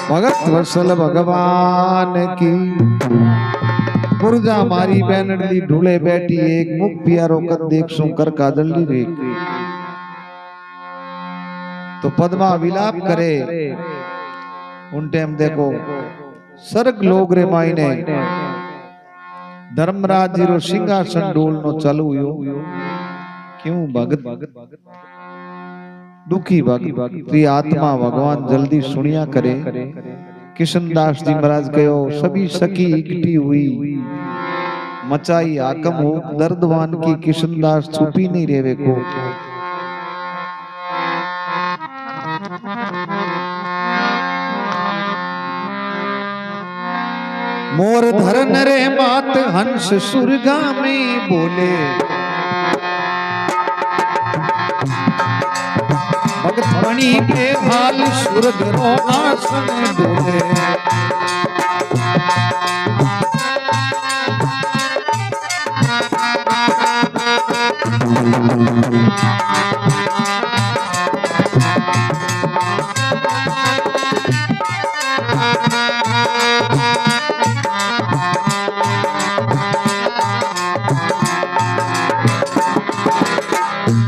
[SPEAKER 1] भगत वत्सल भगवान की पुरजा मारी बैनडी ढूले बैठी एक मुख प्यारो कद देख सू कर कादली रे। तो पद्मा विलाप करे उन टाइम देखो सर्ग लोग रे मायने धर्मराज रो सिंहासन डोलनो चालू यो क्यों भगत दुखी भक्त आत्मा भगवान जल्दी सुनिया करे। किशनदास जी महाराज कहो सभी सखी इकट्ठी हुई मचाई आकम हो दर्दवान की किशनदास छुपी नहीं रेवे को। मोर धरन रे मात हंस सुरगा में बोले भगत बनी के हाल सुरग रो आसन डोले।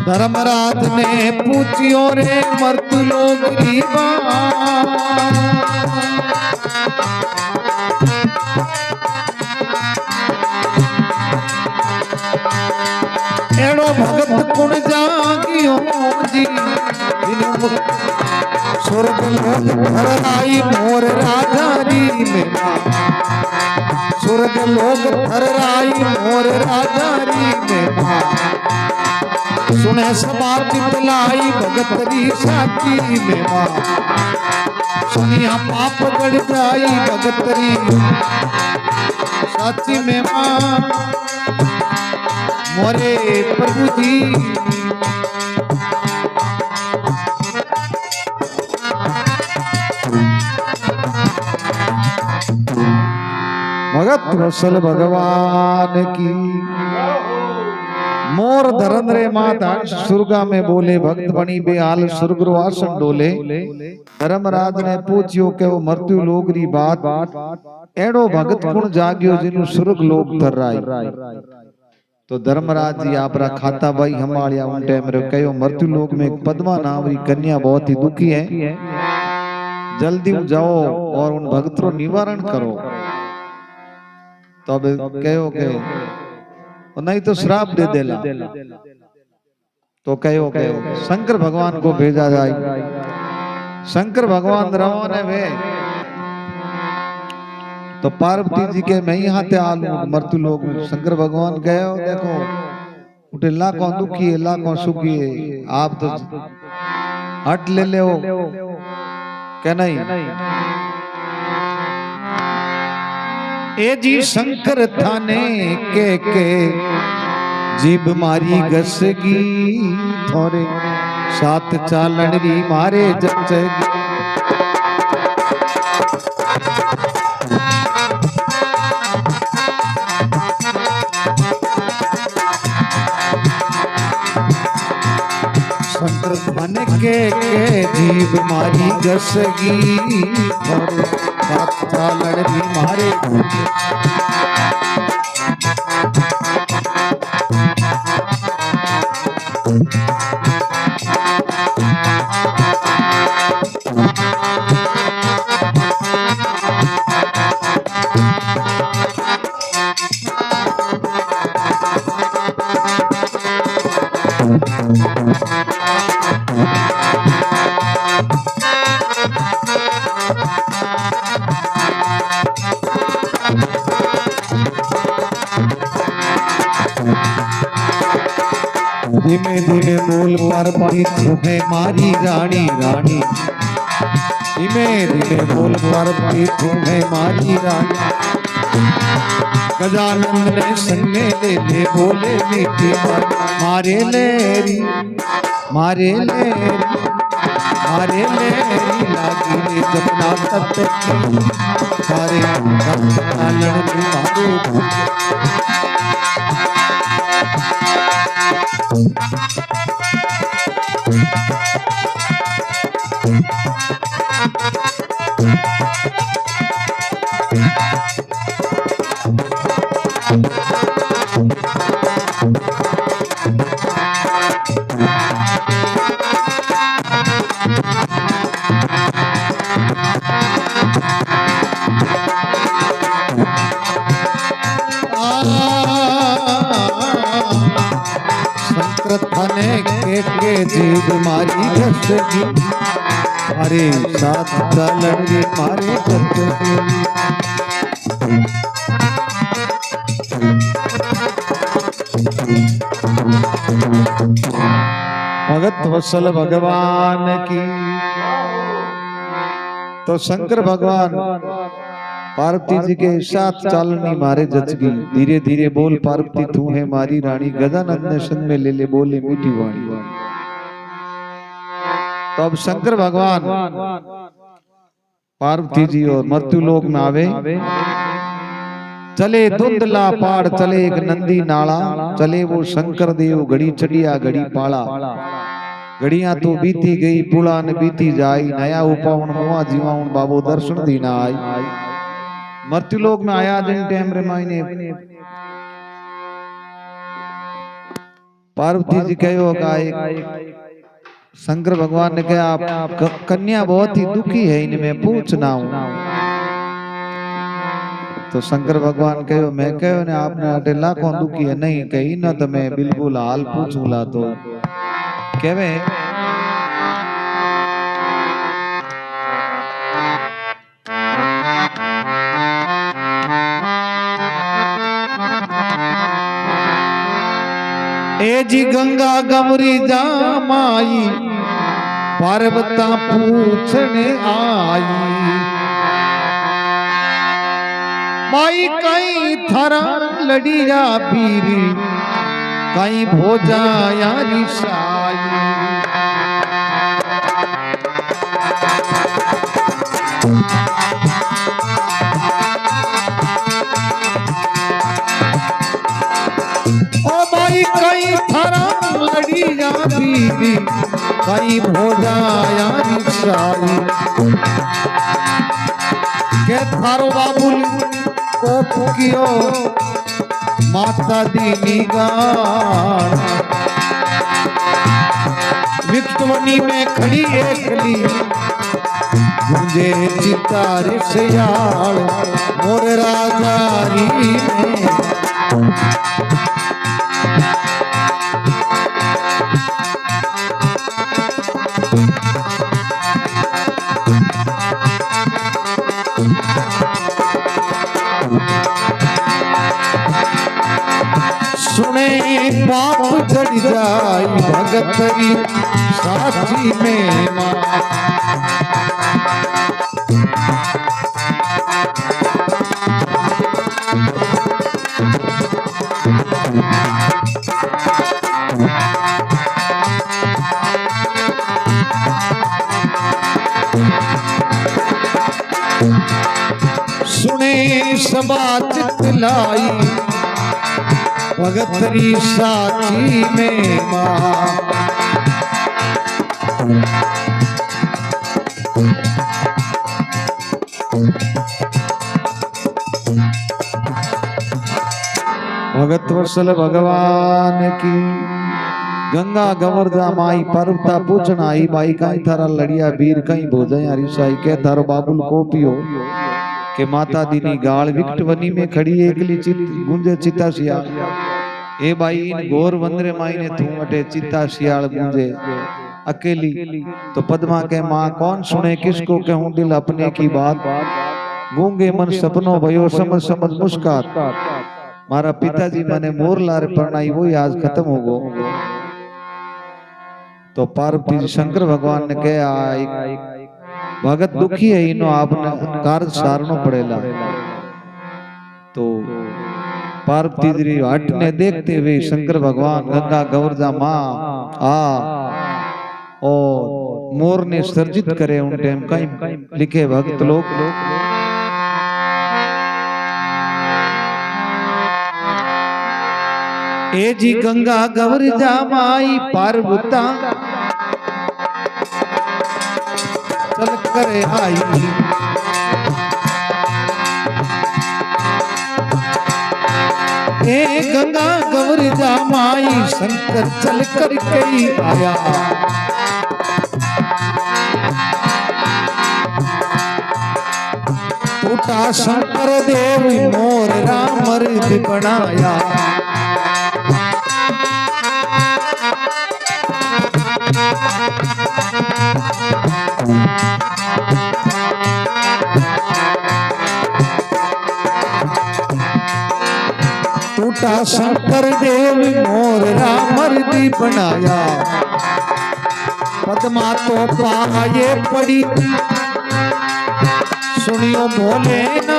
[SPEAKER 1] धर्मराज ने पूछियो रे मर्द लोग की बात एड़ो भगत कुण जागियो जी स्वर्ग लोग धर आई मोर राजा री में स्वर्ग लोग धर आई मोर राजा री में सुने सबा चितलाई भगतरी साची में मां सुनिया पाप गड़ जाई भगतरी साची में मां मोरे प्रभु जी भगत वत्सल भगवान की मोर धरन रे माता सुरगा में बोले भक्त बनी बेहाल सुरगुरु आसन डोले। धर्मराज ने पूछियो के वो मृत्यु लोग री बात एड़ो भगत कुण जागियो जिनु सुरग लोग धर राई। तो धर्मराज जी आपरा खाता भाई हमारिया उन टाइम रे कहो मृत्यु लोग में पद्मा नाम री कन्या बहुत ही दुखी है जल्दी जाओ और उन भक्त रो निवारण करो। तो अब कहो के नहीं तो श्राप दे देला। तो कहो के शंकर भगवान को भेजा जाए। शंकर भगवान रवाना वे तो पार्वती जी के मैं यहाँ ते आलू मृत्यु लोग में शंकर भगवान गए हो देखो उठे लाखों दुखी है लाखों सुखी है आप तो हट ले ले हो क्या नहीं ए जी शंकर थाने के जीभ मारी घसगी थोरे सात चालन री मारे जचगी शंकर थाने के जीभ मारी घसगी थोरे सात चालन री मारे धीमे धीमे बोल पार्वती तुम्हें मारी रानी रानी धीमे धीमे बोल पार्वती तुम्हें मारी रानी गजानन ने संगे ले ले बोले मीठी मारे लेरी मारे लेरी मारे लेरी लागी रे जपना तब सारे गजानन मारे थाने के जीभ मारी घसगी अरे सात चालन री मारे घसगी भगत वत्सल भगवान की तो शंकर भगवान पार्वती जी के साथ चालनी मारे जचगी धीरे धीरे बोल पार्वती तू है मारी रानी गजानन ने संग में ले ले बोले मीठी वाणी तो अब शंकर भगवान पार्वती जी और मृत्यु लोक में आवे चले धुंधला पहाड़ चले एक नंदी नाला चले वो शंकर देव घड़ी चढ़िया घड़ी पाला घड़िया तो बीती गई पुला ने बीती जाई नया उपावन हुआ जीवाउन बाबू दर्शन दीना आई मृत्यु लोक में आया जिन टाइम रे मायने पार्वती जी कहो का एक शंकर भगवान ने कहा आप कन्या बहुत ही दुखी है इनमें पूछना हूं तो शंकर भगवान कहो मैं कहो ने आपने अटे लाखों दुखी है नहीं कही ना तो मैं बिल्कुल हाल पूछूला तो कहवे ए जी गंगा गमरी जामाई पार्वता पूछने आई माई कई थरा लड़िया पीरी कई भोजा यारी साई ओ माई कई थरा लड़िया पीरी कई भोजा यारी साई के थारो बाबुल को फूकियो माता दी निगाह विक्टवनी में खड़ी एकली मुझे चितार सयाल मोर राजारी में पाप जड़ जाय भगतरी साची में मां। सुने सबा चित लाई भगतरी साची में मां। भगत वत्सल भगवान की गंगा गवर्धा माई पर्वता पूछना आई बाई कहीं थारा लड़िया वीर कहीं भोजया रिसाई के थारो बाबुल को पियो के माता दीनी गाल विकट वनी में खड़ी एकली चित गूंजे चिता सियाल। ए बाई इन घोर वंदरे माई ने तू अटे चिता सियाल गूंजे अकेली। तो पद्मा के माँ कौन सुने किसको कहूँ दिल अपने की बात। गूंगे मन सपनों भयो समझ समझ मुस्कात। मारा पिताजी मैंने मोर लार परनाई वो आज खत्म हो गो। तो पार्वती शंकर भगवान ने कहा भगत दुखी है इनो आपने कार्य सारनो पड़ेला। तो पार्वती जी हट ने देखते हुए शंकर भगवान गंगा गवर्धा माँ और मोर ने सर्जित करे उन टाइम कहीं लिखे भक्त लोग। ए जी गंगा गवर्धा माई पार्वता चल कर आई। ए गंगा गवर्धा माई शंकर चल कर कई आया। टूटा शंकर देव मोर राम रिद बनाया। टूटा शंकर देव मोर राम रिद बनाया। पद्मा तो पाए पड़ी सुनियो भोले ना।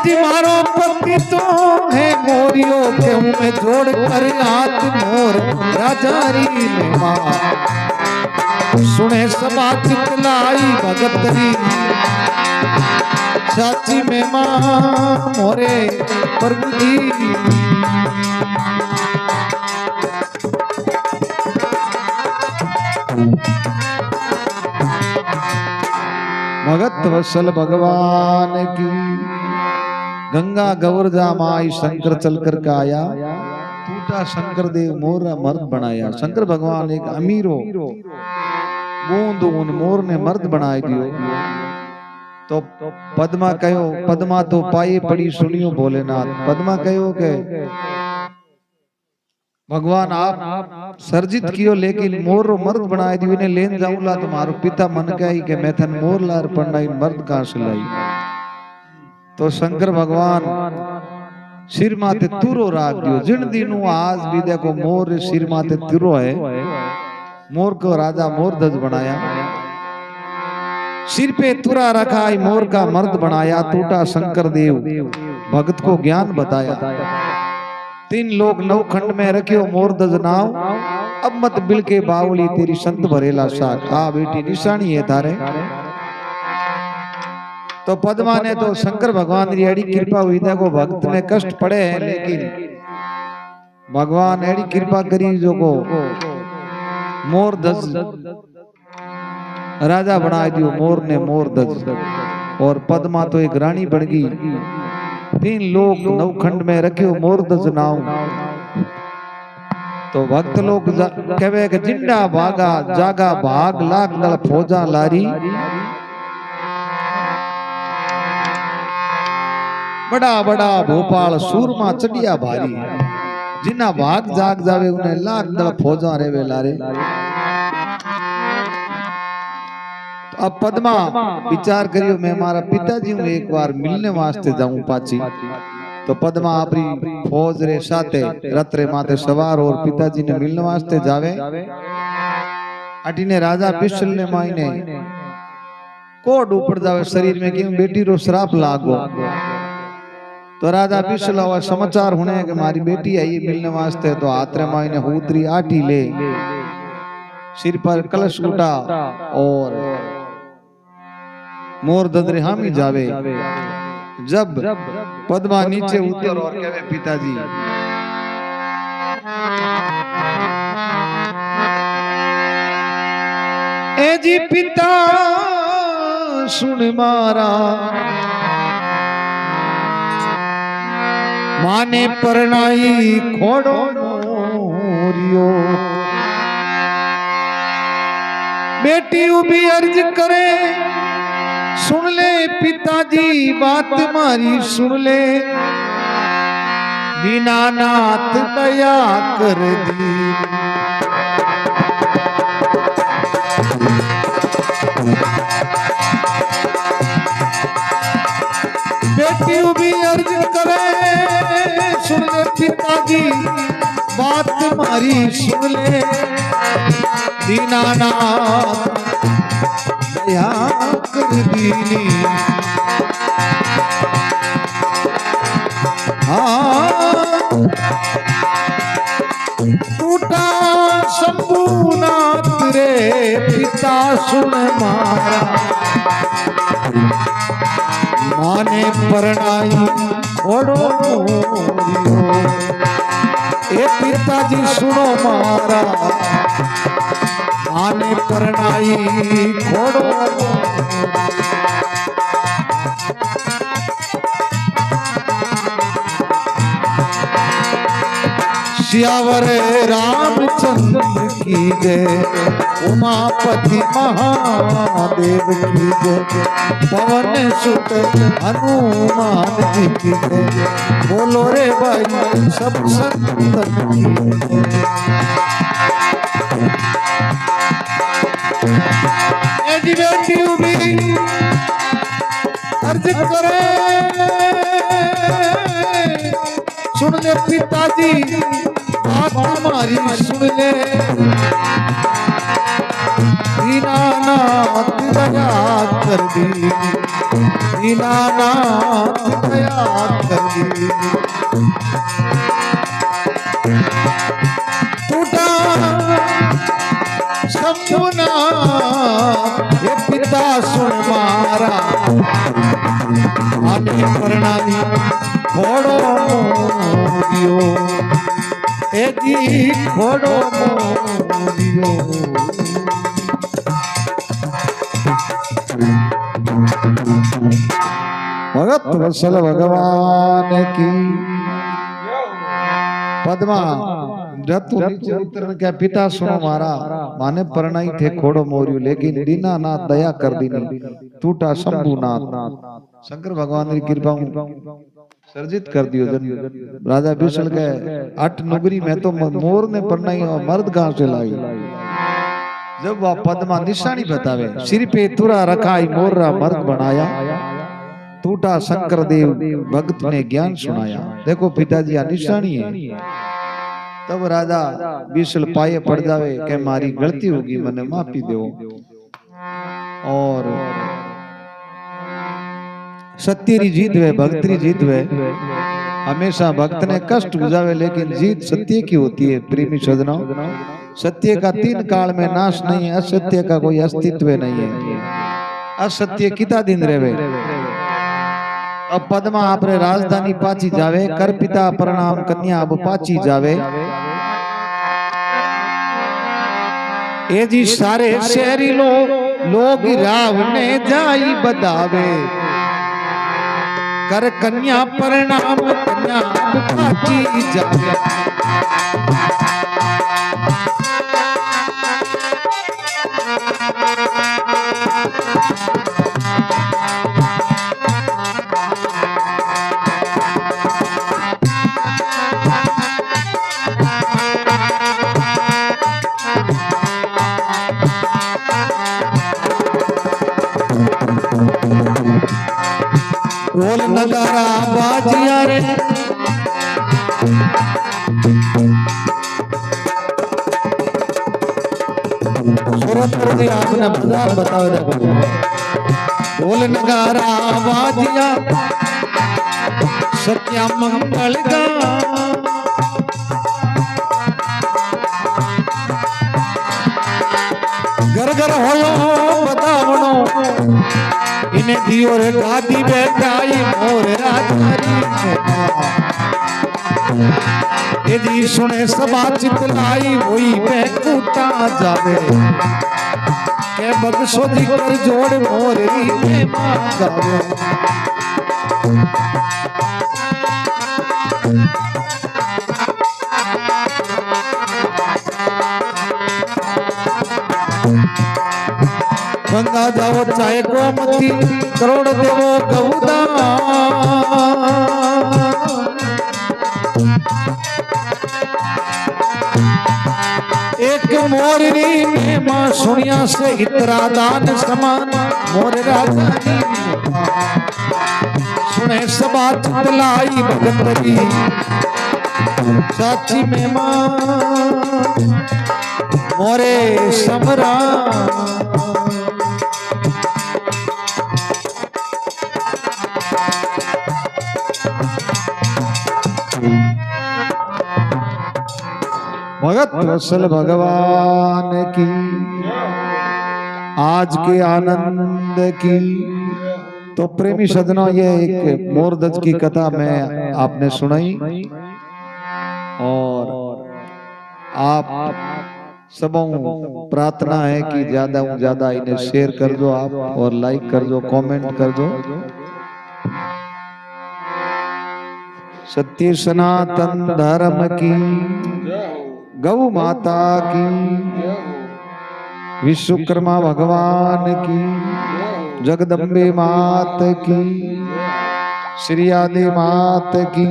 [SPEAKER 1] जी मारो पति तो है मोरियो के में जोड़ कर हाथ मोर राजारी में मां। सुने सबा चितलाई भगतरी साची में मां मोरे प्रभु जी। भगत वत्सल भगवान की गंगा गवर्धा माई शंकर चल कर के आया। टूटा शंकर देव मोर मर्द बनाया। शंकर भगवान एक अमीर हो बूंद उन मोर ने मर्द बनाए दियो। तो पद्मा कहो पद्मा तो पाए पड़ी सुनियो भोलेनाथ। पद्मा कहो के भगवान आप सर्जित कियो लेकिन मोर मर्द बनाए दियो ने लेन जाऊला। तुम्हारो पिता मन कही के मैं थन मोर लार पढ़नाई मर्द कहां से लाई। तो शंकर भगवान सिर माथे तुरो राख दियो। जिन दिनों आज भी देखो मोर सिर माथे तुरो है। मोर को राजा मोर ध्वज बनाया। सिर पे तुरा रखा मोर का मर्द बनाया। टूटा शंकर देव भगत को ज्ञान बताया। 3 लोग नवखंड में रखियो मोर ध्वज नाव। अब मत बिल के बावली तेरी संत भरेला साथ। आ बेटी निशानी है तारे। तो पद्मा ने तो शंकर भगवान की एड़ी कृपा हुई देखो भक्त में कष्ट पड़े हैं लेकिन भगवान एड़ी कृपा करी जो को मोर ध्वज राजा बना दियो। मोर ने मोर ध्वज और पद्मा तो एक रानी बन गई। 3 लोग नवखंड में रखे मोर ध्वज नाव। तो भक्त लोग कहे कि जिंडा भागा जागा भाग लाख लड़ फौजा लारी। बड़ा बड़ा भोपाल सूरमा चढ़िया भारी। जिना भाग जाग जावे उन्हें लाख दल फौजा रे वे लारे। अब पद्मा विचार करियो मैं मारा पिताजी हूँ एक बार मिलने वास्ते जाऊं पाची। तो पद्मा अपनी फौज रे साथे रथ रे माथे सवार और पिताजी ने मिलने वास्ते जावे। अटीने राजा बिशल ने मायने कोड ऊपर जावे शरीर में कि बेटी रो श्राप लागो। तो राजा बिशल हुआ समाचार होने कि मारी बेटी आई मिलने वास्ते। तो हाथ रे मायने हुतरी आटी ले, सिर पर कलश उठा और मोर ददरे हामी जावे। जब पद्मा नीचे उतर और कहे पिताजी ए जी पिता सुन मारा माने परनाई खोड़ो मोरियो। बेटी उभी अर्ज करे सुन ले पिताजी बात मारी सुन ले। दीनानाथ दया कर दी। बेटी भी अर्ज करे सुन ले पिताजी बात मारी सुन ले। दीनानाथ दया कर दीनी। टूटा शंभुनाथ रे पिता सुन मारा माने परनाई ओढ़ो मोरियो। ए पिताजी सुनो मारा माने परनाई खोड़ो। सियावर रामचंद्र की जय, उमापति महादेव की जय, पवन सुत हनुमान जी की जय। बोलो रे भाई सब संतन की जय। भी अर्ज करे सुन ले पिताजी बात हमारी सुन ले। दीनानाथ दया कर दी। दीनानाथ दया कर दी। टूटा शंभुनाथ ये पिता सुन मारा आने प्रणाली खोड़ो मोरियो। ए जी खोड़ो मोरियो। भगत वत्सल भगवान की। पद्मा जब तू नीचे उतर के पिता सुनो मारा माने परनाई थे खोड़ो मोरियो। लेकिन दीनानाथ दया कर दीनी। टूटा शंभुनाथ शंकर भगवान की कृपा सर्जित कर दियो। जन राजा बिशल के 8 नुगरी में तो मोर ने परनाई और मर्द गांव से लाई। जब वह पद्मा निशानी बतावे सिर पे तुरा रखाई मोरा मर्द बनाया। टूटा शंकर देव भक्त ने ज्ञान सुनाया। देखो पिताजी आ निशानी है। तब राजा बिशल पाए पड़ जावे के मारी गलती होगी मने माफी दो। और सत्य री जीत वे भक्त री जीत वे। हमेशा भक्त ने कष्ट बुझावे लेकिन जीत सत्य की होती है। प्रेमी सजनों सत्य का 3 काल में नाश नहीं है। असत्य का कोई अस्तित्व नहीं है। असत्य कितना दिन रहे। अब पद्मा आपरे राजधानी पाची जावे कर पिता प्रणाम कन्या अब पाची जावे। ए जी सारे शहरी लोग राव ने जाई बदावे कर कन्या प्रणाम कन्या पाची जावे। नगारा बाजिया रे सूरतपुर जी आपने बाजार बताओ देखो ढोल नगारा बाजिया सत्या मंगल का घर घर होयो बतावणो इने दियो रे गादी बैठाई मोर राजारी ये जी सुने सभा चितलाई होई बैकुटा जावे के बगसो दी कर जोड़ मोरी में गावे गंगा जाओ चाहे गोमती करोड़ देवो गौदा एक मोरनी में मां सुनिया से इतरा दान समान मोर राजा सुने सभा चितलाई भगतरी साची में मां मोरे समरा भगत वत्सल भगवान की आज के आनंद की। तो प्रेमी सजनों ये एक मोरध्वज की कथा में आपने सुनाई और आप सबों प्रार्थना है कि ज्यादा इन्हें शेयर कर दो आप और लाइक कर दो कमेंट कर दो। सत्य सनातन धर्म की गौ माता की विश्वकर्मा भगवान की जगदम्बे मात की श्री आदि मात की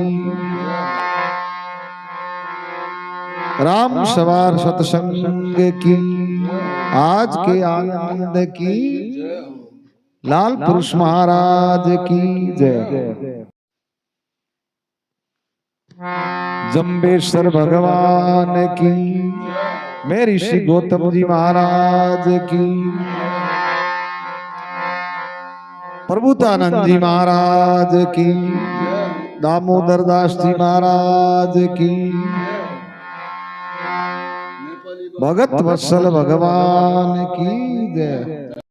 [SPEAKER 1] राम सवार सत्संग की आज के आनंद की लाल पुरुष महाराज की जय। जम्बेश्वर भगवान की मेरी श्री गौतम जी महाराज की प्रभुतानंद जी महाराज की दामोदर दास जी महाराज की भगत वत्सल भगवान की जय।